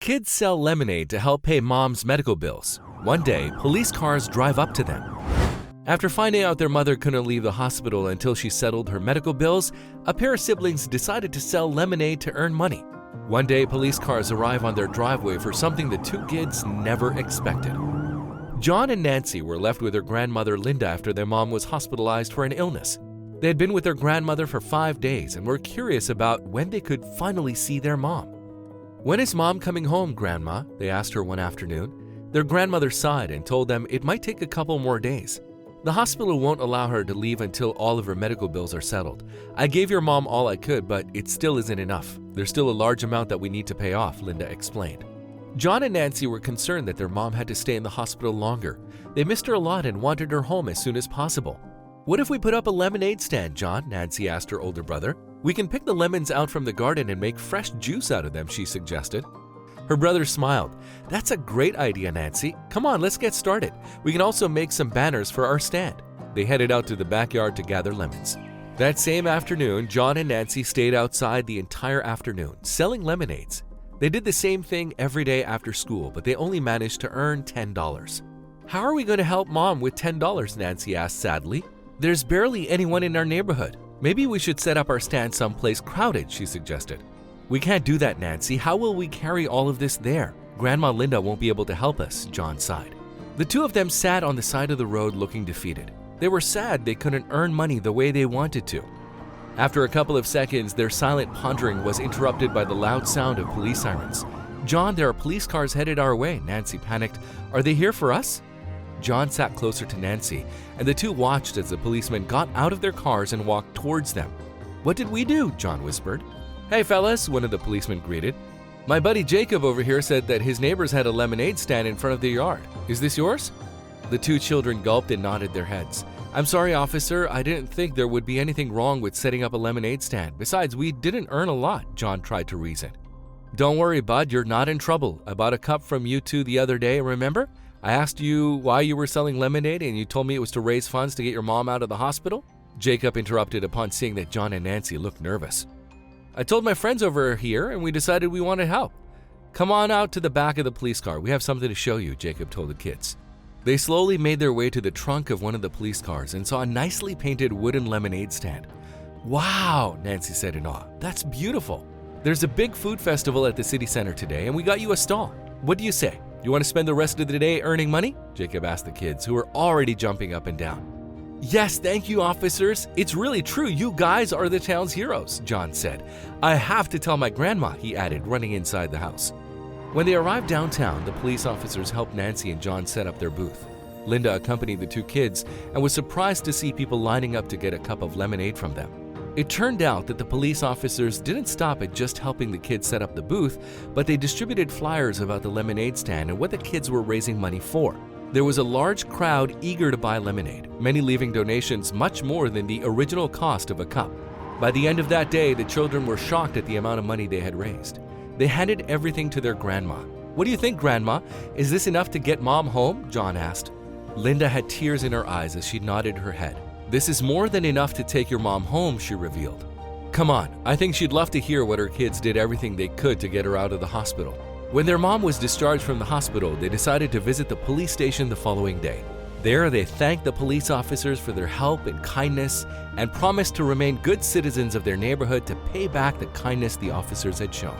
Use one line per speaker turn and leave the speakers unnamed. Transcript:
kids sell lemonade to help pay mom's medical bills. One day, police cars drive up to them. After finding out their mother couldn't leave the hospital until she settled her medical bills, a pair of siblings decided to sell lemonade to earn money. One day, police cars arrive on their driveway for something the two kids never expected. John and Nancy were left with their grandmother Linda after their mom was hospitalized for an illness. They had been with their grandmother for 5 days and were curious about when they could finally see their mom. "When is mom coming home, Grandma?" they asked her one afternoon. Their grandmother sighed and told them it might take a couple more days. "The hospital won't allow her to leave until all of her medical bills are settled. I gave your mom all I could, but it still isn't enough. There's still a large amount that we need to pay off," Linda explained. John and Nancy were concerned that their mom had to stay in the hospital longer. They missed her a lot and wanted her home as soon as possible. "What if we put up a lemonade stand, John?" Nancy asked her older brother. "We can pick the lemons out from the garden and make fresh juice out of them," she suggested. Her brother smiled. "That's a great idea, Nancy. Come on, let's get started. We can also make some banners for our stand." They headed out to the backyard to gather lemons. That same afternoon, John and Nancy stayed outside the entire afternoon, selling lemonades. They did the same thing every day after school, but they only managed to earn $10. "How are we going to help Mom with $10? Nancy asked sadly. "There's barely anyone in our neighborhood. Maybe we should set up our stand someplace crowded," she suggested. "We can't do that, Nancy. How will we carry all of this there? Grandma Linda won't be able to help us," John sighed. The two of them sat on the side of the road looking defeated. They were sad they couldn't earn money the way they wanted to. After a couple of seconds, their silent pondering was interrupted by the loud sound of police sirens. "John, there are police cars headed our way," Nancy panicked. "Are they here for us?" John sat closer to Nancy, and the two watched as the policemen got out of their cars and walked towards them. "What did we do?" John whispered. "Hey fellas," one of the policemen greeted. "My buddy Jacob over here said that his neighbors had a lemonade stand in front of their yard. Is this yours?" The two children gulped and nodded their heads. "I'm sorry, officer. I didn't think there would be anything wrong with setting up a lemonade stand. Besides, we didn't earn a lot," John tried to reason. "Don't worry, bud. You're not in trouble. I bought a cup from you two the other day, remember? I asked you why you were selling lemonade and you told me it was to raise funds to get your mom out of the hospital?" Jacob interrupted upon seeing that John and Nancy looked nervous. "I told my friends over here and we decided we wanted help." "Come on out to the back of the police car. We have something to show you," Jacob told the kids. They slowly made their way to the trunk of one of the police cars and saw a nicely painted wooden lemonade stand. "Wow," Nancy said in awe. "That's beautiful. There's a big food festival at the city center today and we got you a stall. What do you say? You want to spend the rest of the day earning money?" Jacob asked the kids, who were already jumping up and down. "Yes, thank you, officers. It's really true. You guys are the town's heroes," John said. "I have to tell my grandma," he added, running inside the house. When they arrived downtown, the police officers helped Nancy and John set up their booth. Linda accompanied the two kids and was surprised to see people lining up to get a cup of lemonade from them. It turned out that the police officers didn't stop at just helping the kids set up the booth, but they distributed flyers about the lemonade stand and what the kids were raising money for. There was a large crowd eager to buy lemonade, many leaving donations much more than the original cost of a cup. By the end of that day, the children were shocked at the amount of money they had raised. They handed everything to their grandma. "What do you think, Grandma? Is this enough to get Mom home?" John asked. Linda had tears in her eyes as she nodded her head. "This is more than enough to take your mom home," she revealed. "Come on, I think she'd love to hear what her kids did everything they could to get her out of the hospital." When their mom was discharged from the hospital, they decided to visit the police station the following day. There, they thanked the police officers for their help and kindness and promised to remain good citizens of their neighborhood to pay back the kindness the officers had shown.